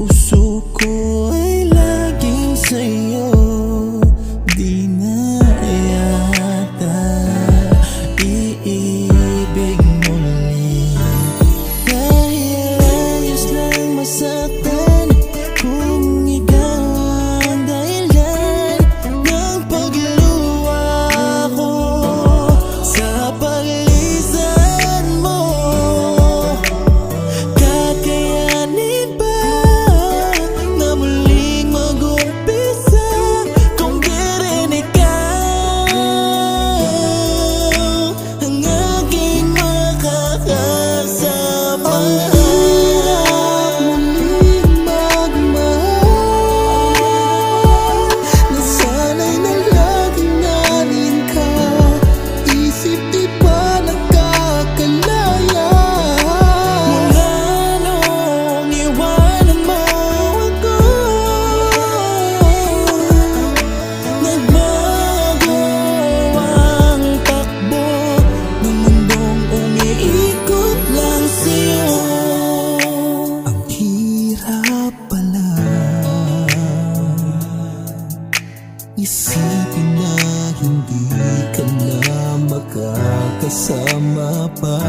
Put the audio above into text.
puso ko ay laging sa'yo. Di na yata iibig muli, dahil ayos lang masaktan kung ikaw ang dahilan ng pagluwa ko sa paglisan mo. Kakayanin ba na muling mag-umpisa kung di rin ikaw ang aking makakasama? Nasanay na laging nanin ka, isip di pa nagkakalaya. Mula nung iwanan mo ako, nagbago ang takbo ng mundong umiikot lang sa'yo. Ang hirap pala isipin na hindi ka na makakasama pa.